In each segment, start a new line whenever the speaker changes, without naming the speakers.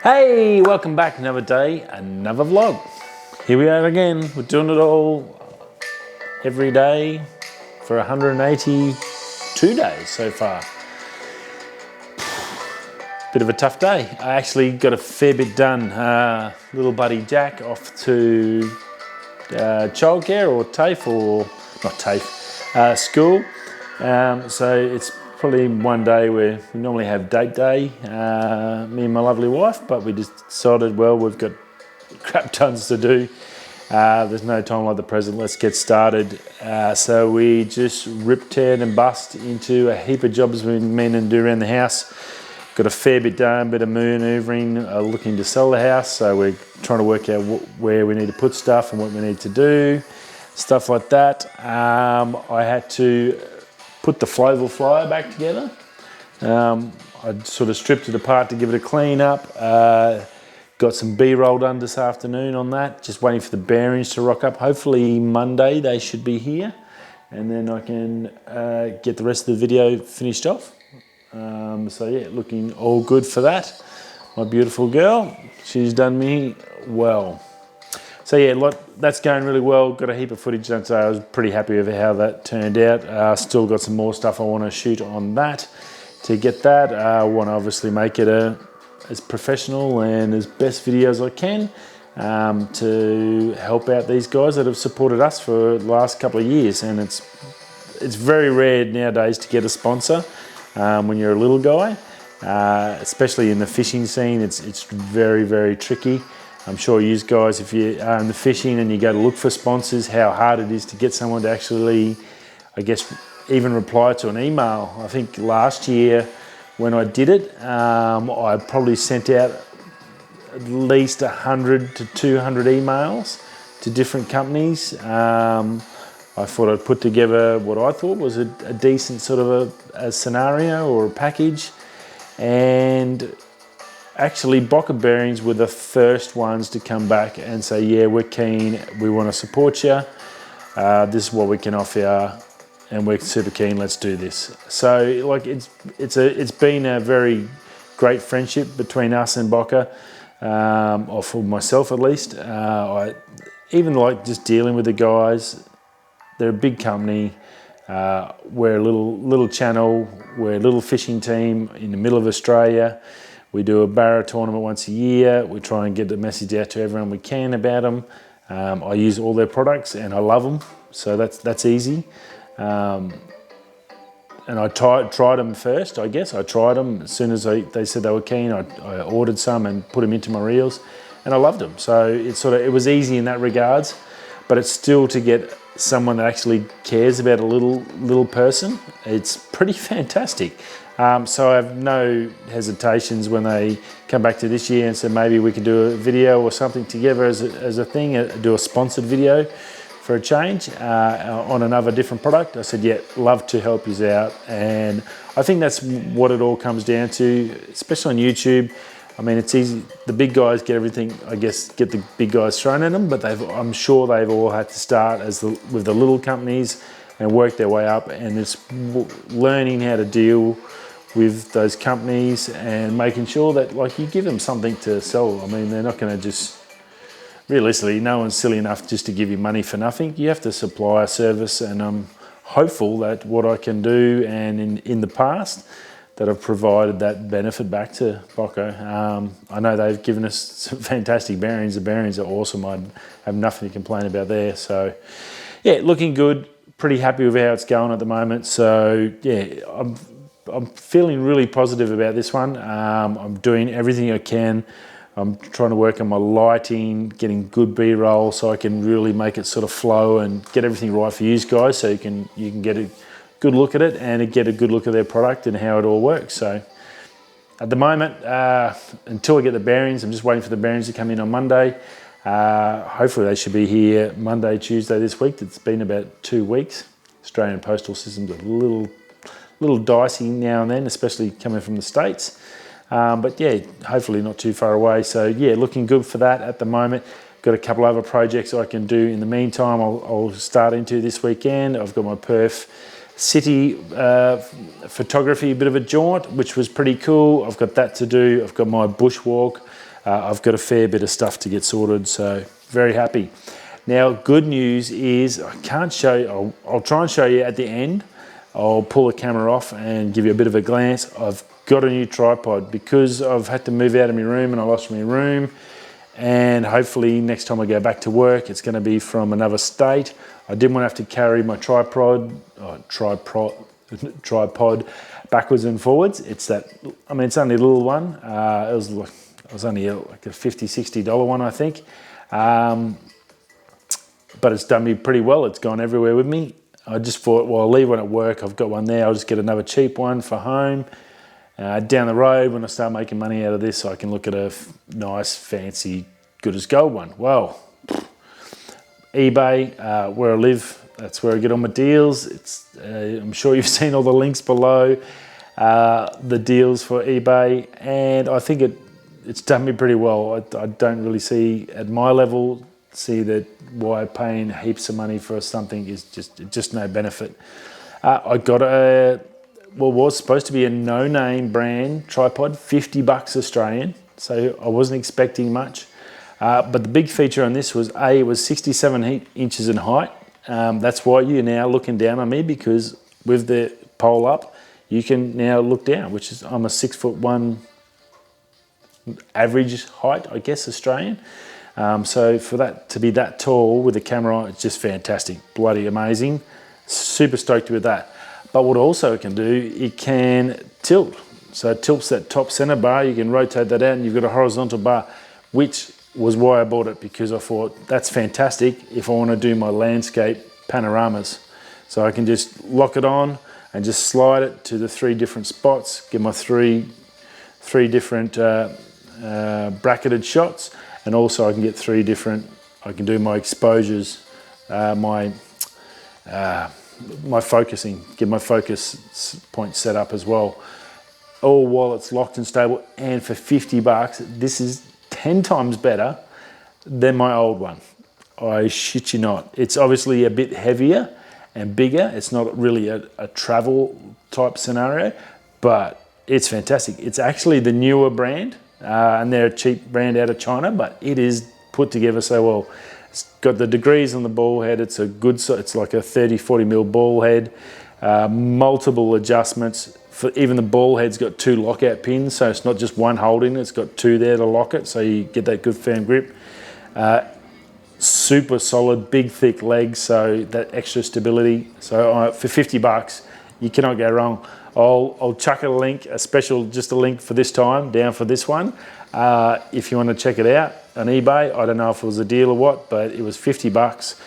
Hey, welcome back. Another day, another vlog. Here we are again. We're doing it all every day for 182 days so far. Bit of a tough day. I actually got a fair bit done. Little buddy Jack off to childcare or TAFE, or not TAFE, school. So it's probably one day where we normally have date day, me and my lovely wife, but we just decided, well, we've got crap tons to do. There's no time like the present, let's get started. So we just ripped, teared and bust into a heap of jobs we mean and do around the house. Got a fair bit done, bit of manoeuvring, looking to sell the house, so we're trying to work out where we need to put stuff and what we need to do, stuff like that. I had to put the Floval Flyer back together. I sort of stripped it apart to give it a clean up. Got some B-roll done this afternoon on that, just waiting for the bearings to rock up. Hopefully Monday they should be here, and then I can get the rest of the video finished off. So yeah, looking all good for that. My beautiful girl, she's done me well. So yeah, that's going really well. Got a heap of footage done today. I was pretty happy with how that turned out. Still got some more stuff I want to shoot on that. To get that, I want to obviously make it as professional and as best video as I can, to help out these guys that have supported us for the last couple of years. And it's very rare nowadays to get a sponsor when you're a little guy, especially in the fishing scene. It's very, very tricky. I'm sure you guys, if you are in the fishing and you go to look for sponsors, how hard it is to get someone to actually, I guess, even reply to an email. I think last year when I did it, I probably sent out at least 100 to 200 emails to different companies. I thought I'd put together what I thought was a decent sort of a scenario or a package, and actually, Boca Bearings were the first ones to come back and say, yeah, we're keen, we want to support you, this is what we can offer you, and we're super keen, let's do this. So like it's been a very great friendship between us and Boca, or for myself at least. I even like just dealing with the guys. They're a big company. We're a little channel, we're a little fishing team in the middle of Australia. We do a barra tournament once a year. We try and get the message out to everyone we can about them. I use all their products and I love them, so that's easy. And I tried them first, I guess. I tried them as soon as they said they were keen. I ordered some and put them into my reels, and I loved them. So it was easy in that regards, but it's still to get someone that actually cares about a little person. It's pretty fantastic. So I have no hesitations when they come back to this year and say maybe we can do a video or something together as a thing, do a sponsored video for a change on another different product. I said, yeah, love to help you out. And I think that's what it all comes down to, especially on YouTube. I mean, it's easy. The big guys get everything, I guess, get the big guys thrown at them, but I'm sure they've all had to start with the little companies and work their way up. And it's learning how to deal with those companies and making sure that, like, you give them something to sell. I mean, they're not going to just, realistically, no one's silly enough just to give you money for nothing. You have to supply a service, and I'm hopeful that what I can do, and in the past, that I've provided that benefit back to Boca. I know they've given us some fantastic bearings. The bearings are awesome. I have nothing to complain about there. So, yeah, looking good. Pretty happy with how it's going at the moment. So, yeah, I'm feeling really positive about this one. I'm doing everything I can. I'm trying to work on my lighting, getting good B-roll so I can really make it sort of flow and get everything right for you guys, so you can get a good look at it and get a good look at their product and how it all works. So at the moment, until I get the bearings, I'm just waiting for the bearings to come in on Monday. Hopefully they should be here Monday, Tuesday this week. It's been about 2 weeks. Australian postal system's a little dicey now and then, especially coming from the States. But yeah, hopefully not too far away. So yeah, looking good for that at the moment. Got a couple other projects I can do in the meantime. I'll start into this weekend. I've got my Perth city photography, a bit of a jaunt, which was pretty cool. I've got that to do. I've got my bushwalk I've got a fair bit of stuff to get sorted, so very happy. Now, good news is I can't show you, I'll try and show you at the end. I'll pull the camera off and give you a bit of a glance. I've got a new tripod because I've had to move out of my room and I lost my room. And hopefully next time I go back to work, it's going to be from another state. I didn't want to have to carry my tripod backwards and forwards. It's that, I mean, it's only a little one. It was only like a $50, $60 one, I think. But it's done me pretty well. It's gone everywhere with me. I just thought, well, I'll leave one at work. I've got one there. I'll just get another cheap one for home. Down the road, when I start making money out of this, I can look at a nice, fancy, good as gold one. Well, eBay, where I live, that's where I get all my deals. I'm sure you've seen all the links below, the deals for eBay, and I think it's done me pretty well. I don't really see, at my level, that why paying heaps of money for something is just no benefit. I got what was supposed to be a no-name brand tripod, $50 Australian, so I wasn't expecting much. But the big feature on this was, it was 67 inches in height. That's why you're now looking down on me, because with the pole up, you can now look down, which is, I'm a 6'1" average height, I guess, Australian. So for that to be that tall with the camera on, it's just fantastic, bloody amazing. Super stoked with that. But what also it can do, it can tilt. So it tilts that top center bar, you can rotate that out and you've got a horizontal bar, which was why I bought it, because I thought that's fantastic if I want to do my landscape panoramas. So I can just lock it on and just slide it to the 3 different spots, get my three different bracketed shots, and also I can get 3 different, I can do my exposures, my focusing, get my focus point set up as well, all while it's locked and stable. And for $50, this is 10 times better than my old one. I shit you not. It's obviously a bit heavier and bigger. It's not really a travel type scenario, but it's fantastic. It's actually the Neewer brand, and they're a cheap brand out of China, but it is put together so well. It's got the degrees on the ball head. It's a good, it's like a 30-40 mil ball head, multiple adjustments. For even the ball head's got 2 lockout pins, so it's not just one holding, it's got 2 there to lock it, so you get that good firm grip. Super solid, big thick legs, so that extra stability. So for $50, you cannot go wrong. I'll chuck a link, just a link for this time, down for this one. If you want to check it out on eBay, I don't know if it was a deal or what, but it was $50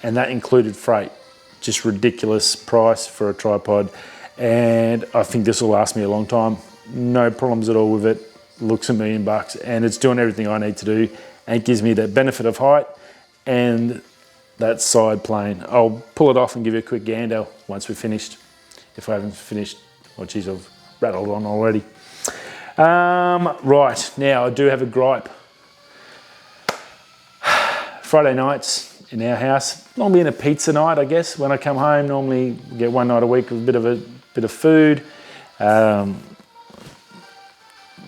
and that included freight. Just ridiculous price for a tripod. And I think this will last me a long time. No problems at all with it. Looks $1 million and it's doing everything I need to do, and it gives me that benefit of height and that side plane. I'll pull it off and give you a quick gander once we're finished. If I haven't finished, oh geez, I've rattled on already. Right, now I do have a gripe. Friday nights in our house, normally in a pizza night, I guess. When I come home, normally get one night a week with a bit of food.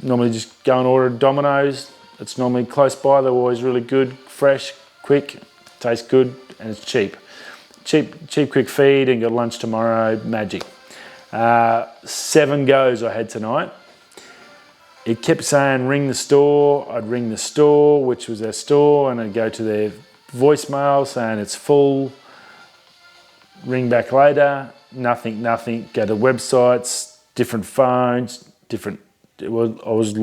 Normally just go and order Domino's. It's normally close by. They're always really good, fresh, quick, tastes good, and it's cheap. Cheap, quick feed, and got lunch tomorrow, magic. 7 goes I had tonight. It kept saying ring the store. I'd ring the store, which was their store, and I'd go to their voicemail saying it's full. Ring back later, nothing. Go to websites, different phones, different. I was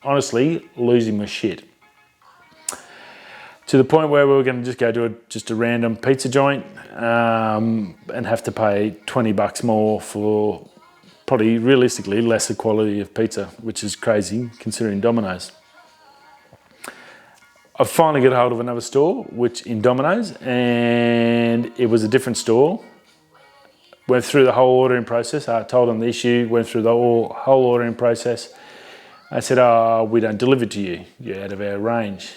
honestly losing my shit. To the point where we were going to just go to just a random pizza joint and have to pay $20 more for probably realistically lesser quality of pizza, which is crazy considering Domino's. I finally got hold of another store, which in Domino's, and it was a different store. Went through the whole ordering process. I told them the issue, went through the whole ordering process. I said, oh, we don't deliver to you. You're out of our range.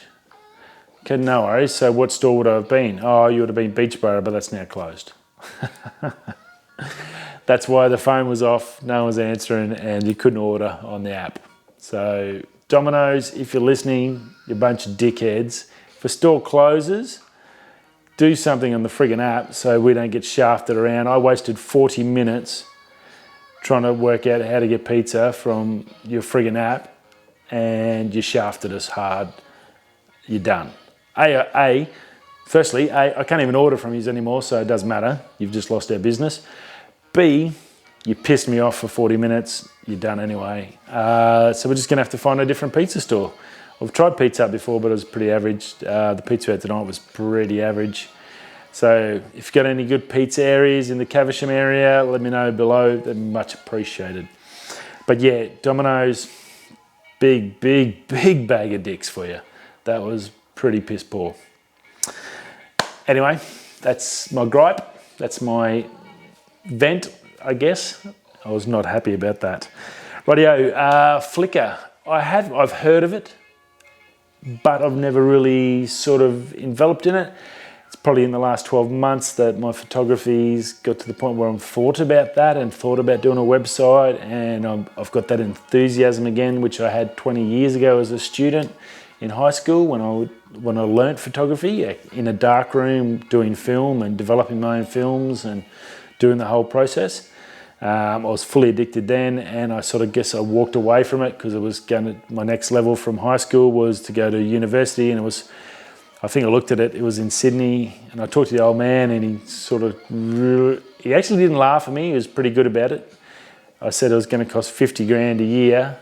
Okay, no worries. So what store would I have been? Oh, you would have been Beachboro, but that's now closed. That's why the phone was off, no one was answering, and you couldn't order on the app. So Domino's, if you're listening, you're a bunch of dickheads. If a store closes, do something on the friggin' app so we don't get shafted around. I wasted 40 minutes trying to work out how to get pizza from your friggin' app, and you shafted us hard. You're done. Firstly, I can't even order from you anymore, so it doesn't matter. You've just lost our business. B, you pissed me off for 40 minutes. You're done anyway. So we're just going to have to find a different pizza store. I've tried Pizza Hut before, but it was pretty average. The pizza we had tonight was pretty average. So if you've got any good pizza areas in the Caversham area, let me know below. They're much appreciated. But yeah, Domino's, big bag of dicks for you. That was pretty piss poor. Anyway, that's my gripe. That's my vent, I guess. I was not happy about that. Rightio, Flickr. I've heard of it, but I've never really sort of enveloped in it. It's probably in the last 12 months that my photography's got to the point where I've thought about that and thought about doing a website, and I've got that enthusiasm again, which I had 20 years ago as a student in high school when I learnt photography in a dark room doing film and developing my own films and doing the whole process. I was fully addicted then, and I sort of guess I walked away from it because it was my next level from high school was to go to university, and I think I looked at it, it was in Sydney, and I talked to the old man, and he actually didn't laugh at me. He was pretty good about it. I said it was going to cost 50 grand a year.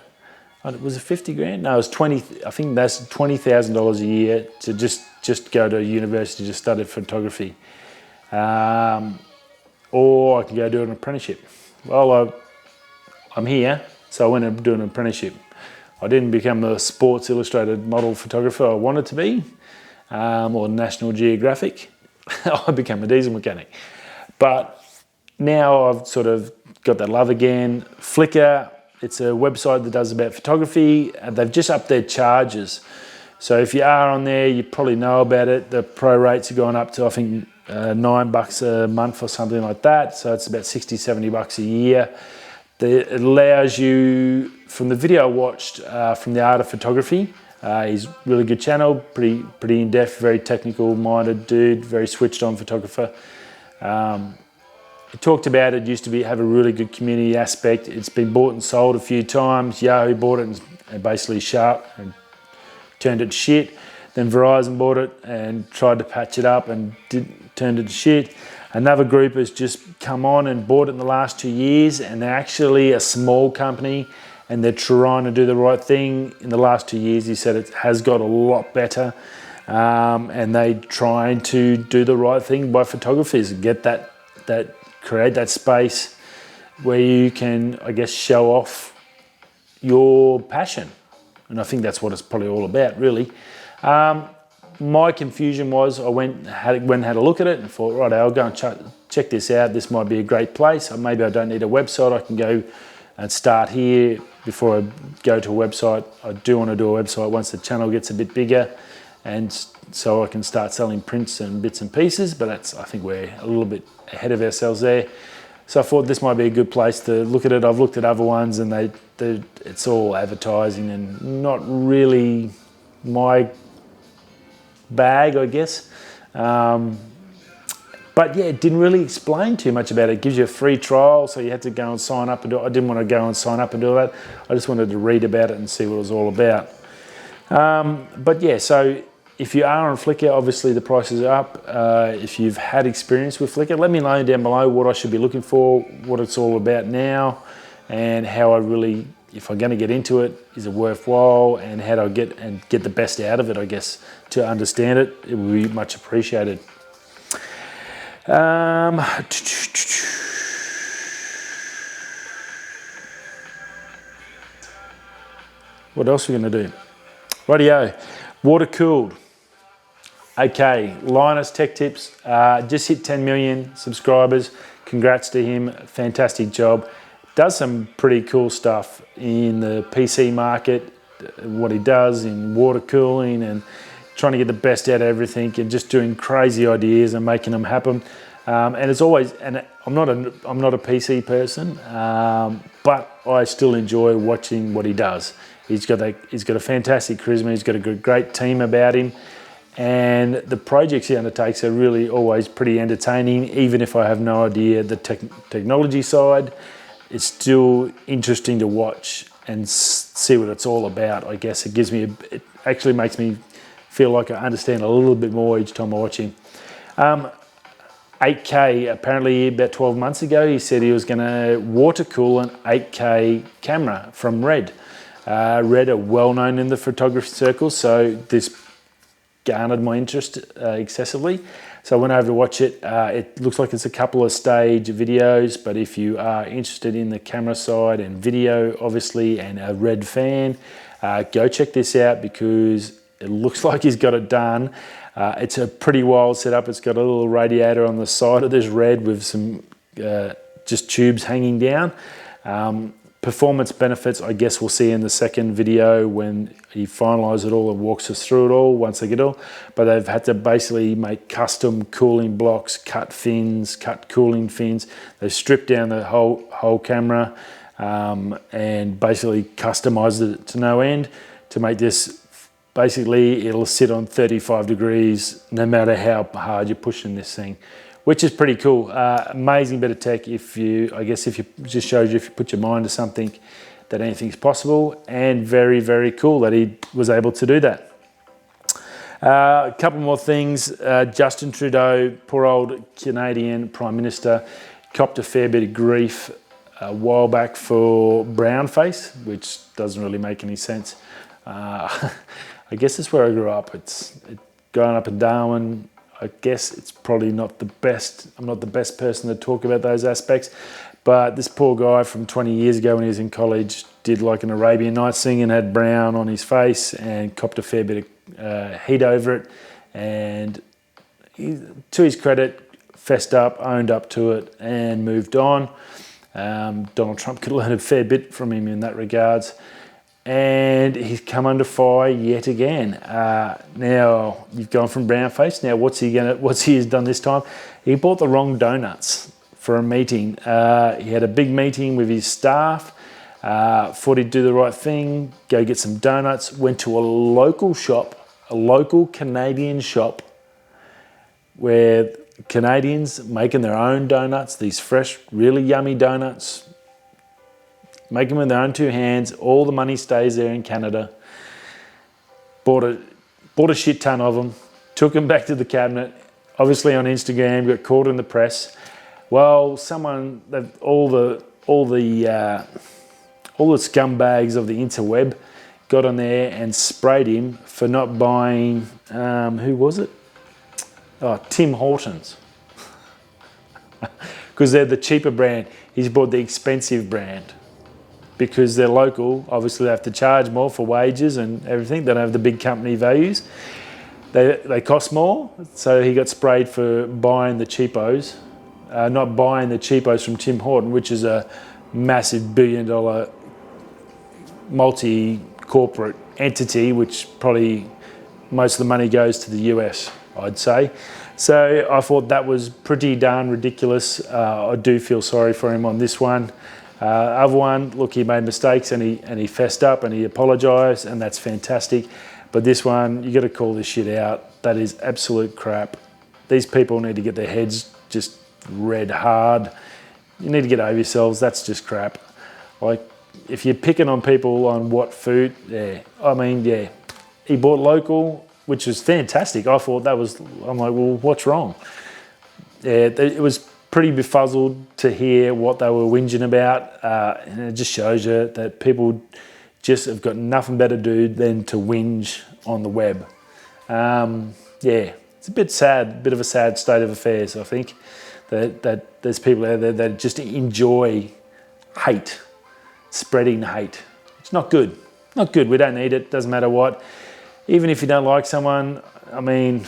Was it 50 grand? No, it was 20. I think that's $20,000 a year to just go to university to study photography. Or I can go do an apprenticeship. Well, I'm here, so I went and do an apprenticeship. I didn't become a Sports Illustrated model photographer I wanted to be, or National Geographic. I became a diesel mechanic. But now I've sort of got that love again. Flickr, it's a website that does about photography. They've just upped their charges. So if you are on there, you probably know about it. The pro rates have gone up to, I think, $9 a month or something like that. So it's about 60, 70 bucks a year. It allows you, from the video I watched from the Art of Photography, he's a really good channel, pretty in-depth, very technical-minded dude, very switched-on photographer. He talked about it used to have a really good community aspect. It's been bought and sold a few times. Yahoo bought it and basically turned it to shit. Then Verizon bought it and tried to patch it up and turned it to shit. Another group has just come on and bought it in the last 2 years, and they're actually a small company and they're trying to do the right thing. In the last 2 years, he said it has got a lot better, and they're trying to do the right thing by photographers and get create that space where you can, I guess, show off your passion. And I think that's what it's probably all about, really. My confusion was I went and had a look at it and thought, right, I'll go and check this out. This might be a great place. Or maybe I don't need a website. I can go and start here before I go to a website. I do want to do a website once the channel gets a bit bigger, and so I can start selling prints and bits and pieces, but I think we're a little bit ahead of ourselves there. So I thought this might be a good place to look at it. I've looked at other ones and it's all advertising and not really my bag, I guess. But yeah, it didn't really explain too much about it. It gives you a free trial, so you had to go and sign up and do it. I didn't want to go and sign up and do that. I just wanted to read about it and see what it was all about. But yeah, so if you are on Flickr, obviously the prices are up. If you've had experience with Flickr, let me know down below what I should be looking for, what it's all about now, and how if I'm going to get into it, is it worthwhile, and how do I get the best out of it, I guess, to understand it. It would be much appreciated. What else are we going to do? Rightio, water cooled. Okay, Linus Tech Tips just hit 10 million subscribers. Congrats to him, fantastic job. Does some pretty cool stuff in the PC market, what he does in water cooling and trying to get the best out of everything and just doing crazy ideas and making them happen. And it's always, and I'm not a PC person, but I still enjoy watching what he does. He's got a fantastic charisma. He's got a great team about him, and the projects he undertakes are really always pretty entertaining. Even if I have no idea the technology side, it's still interesting to watch and see what it's all about. I guess it actually makes me feel like I understand a little bit more each time I watch him. 8K, apparently about 12 months ago, he said he was going to water cool an 8K camera from Red. Red are well known in the photography circles, so this garnered my interest excessively. So I went over to watch it. It looks like it's a couple of stage videos, but if you are interested in the camera side and video, obviously, and a Red fan, go check this out because it looks like he's got it done. It's a pretty wild setup. It's got a little radiator on the side of this Red with some just tubes hanging down. Performance benefits, I guess we'll see in the second video when he finalises it all and walks us through it all once they get it all. But they've had to basically make custom cooling blocks, cut cooling fins. They've stripped down the whole camera and basically customised it to no end to make this. Basically, it'll sit on 35 degrees no matter how hard you're pushing this thing, which is pretty cool. Amazing bit of tech if you just shows you if you put your mind to something that anything's possible, and very, very cool that he was able to do that. A couple more things. Justin Trudeau, poor old Canadian Prime Minister, copped a fair bit of grief a while back for brown face, which doesn't really make any sense. I guess that's where I grew up. Growing up in Darwin, I guess it's probably not the best. I'm not the best person to talk about those aspects, but this poor guy from 20 years ago when he was in college did like an Arabian Nights thing and had brown on his face and copped a fair bit of heat over it. And to his credit, fessed up, owned up to it, and moved on. Donald Trump could learn a fair bit from him in that regards. And he's come under fire yet again. Now you've gone from brown face. Now what's he has done this time? He bought the wrong donuts for a meeting. He had a big meeting with his staff. Thought he'd do the right thing, go get some donuts. Went to a local shop, a local Canadian shop, where Canadians making their own donuts. These fresh, really yummy donuts. Make them with their own two hands. All the money stays there in Canada. Bought a shit ton of them. Took them back to the cabinet. Obviously on Instagram, got caught in the press. Well, all the scumbags of the interweb got on there and sprayed him for not buying. Who was it? Oh, Tim Hortons. Because they're the cheaper brand. He's bought the expensive brand. Because they're local, obviously they have to charge more for wages and everything. They don't have the big company values. They cost more, so he got sprayed for buying the cheapos, not buying the cheapos from Tim Horton, which is a massive billion-dollar multi-corporate entity, which probably most of the money goes to the US, I'd say. So I thought that was pretty darn ridiculous. I do feel sorry for him on this one. Other one, look, he made mistakes and he fessed up and he apologised, and that's fantastic. But this one, you got to call this shit out. That is absolute crap. These people need to get their heads just red hard. You need to get over yourselves. That's just crap. Like, if you're picking on people on what food, he bought local, which was fantastic. I'm like, well, what's wrong? Yeah, it was pretty befuzzled to hear what they were whinging about, and it just shows you that people just have got nothing better to do than to whinge on the web. It's a bit sad, bit of a sad state of affairs, I think, that there's people out there that just enjoy hate, spreading hate. It's not good. Not good. We don't need it. Doesn't matter what. Even if you don't like someone, I mean,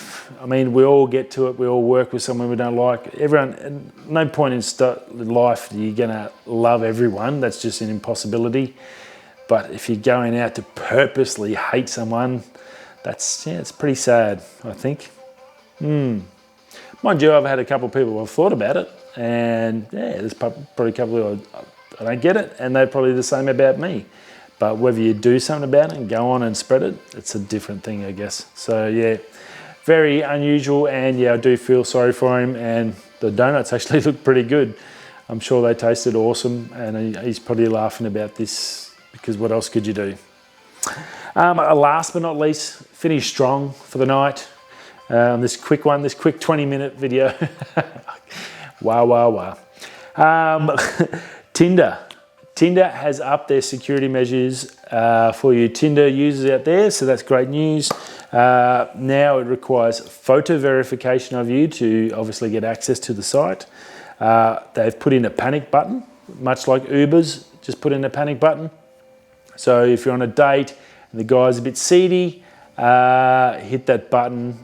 we all get to it. We all work with someone we don't like. Everyone. No point in life you're gonna love everyone. That's just an impossibility. But if you're going out to purposely hate someone, it's pretty sad, I think. Mind you, I've had a couple of people who have thought about it, and yeah, there's probably a couple who I don't get it, and they're probably the same about me. But whether you do something about it and go on and spread it, it's a different thing, I guess. So yeah, very unusual, and yeah, I do feel sorry for him, and the donuts actually look pretty good. I'm sure they tasted awesome, and he's probably laughing about this because what else could you do? Last but not least, finished strong for the night. This quick 20-minute video. Wow. Tinder has upped their security measures for you Tinder users out there, so that's great news. Now it requires photo verification of you to obviously get access to the site. They've put in a panic button, much like Uber's just put in a panic button. So if you're on a date and the guy's a bit seedy, hit that button.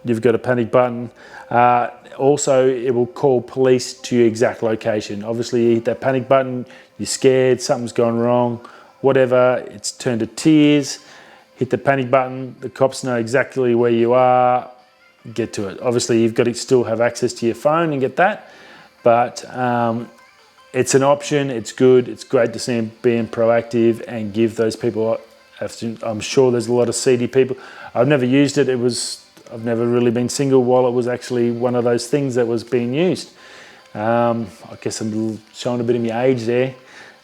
You've got a panic button. Also, it will call police to your exact location. Obviously, you hit that panic button, you're scared, something's gone wrong, whatever, it's turned to tears. Hit the panic button, the cops know exactly where you are, get to it. Obviously, you've got to still have access to your phone and get that, but it's an option, it's good, it's great to see them being proactive and give those people, I'm sure there's a lot of seedy people. I've never used it, I've never really been single while it was actually one of those things that was being used. I guess I'm showing a bit of my age there.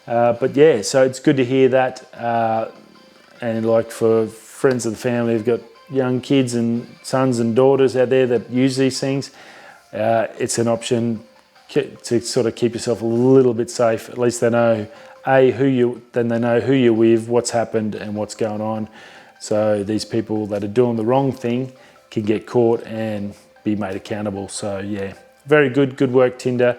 But yeah, so it's good to hear that. And like for friends of the family who've got young kids and sons and daughters out there that use these things, it's an option to sort of keep yourself a little bit safe. At least they know, then they know who you're with, what's happened and what's going on. So these people that are doing the wrong thing can get caught and be made accountable. So yeah, very good work, Tinder.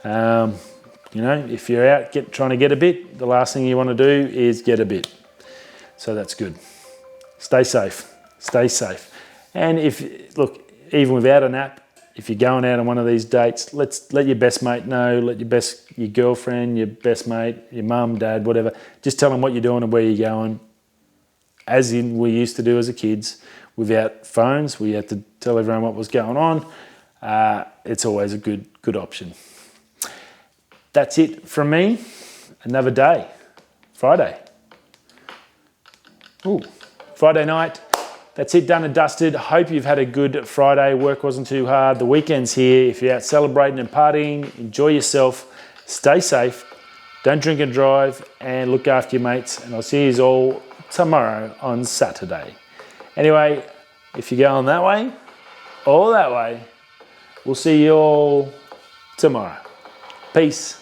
You know, if you're out trying to get a bit, the last thing you want to do is get a bit. So that's good. Stay safe. And look, even without an app, if you're going out on one of these dates, let your best mate know, your girlfriend, your best mate, your mum, dad, whatever, just tell them what you're doing and where you're going. As in we used to do as a kids. Without phones, we had to tell everyone what was going on. It's always a good option. That's it from me. Another day, Friday. Friday night. That's it, done and dusted. Hope you've had a good Friday. Work wasn't too hard. The weekend's here. If you're out celebrating and partying, enjoy yourself. Stay safe. Don't drink and drive. And look after your mates. And I'll see you all tomorrow on Saturday. Anyway, if you're going that way or that way, we'll see you all tomorrow. Peace.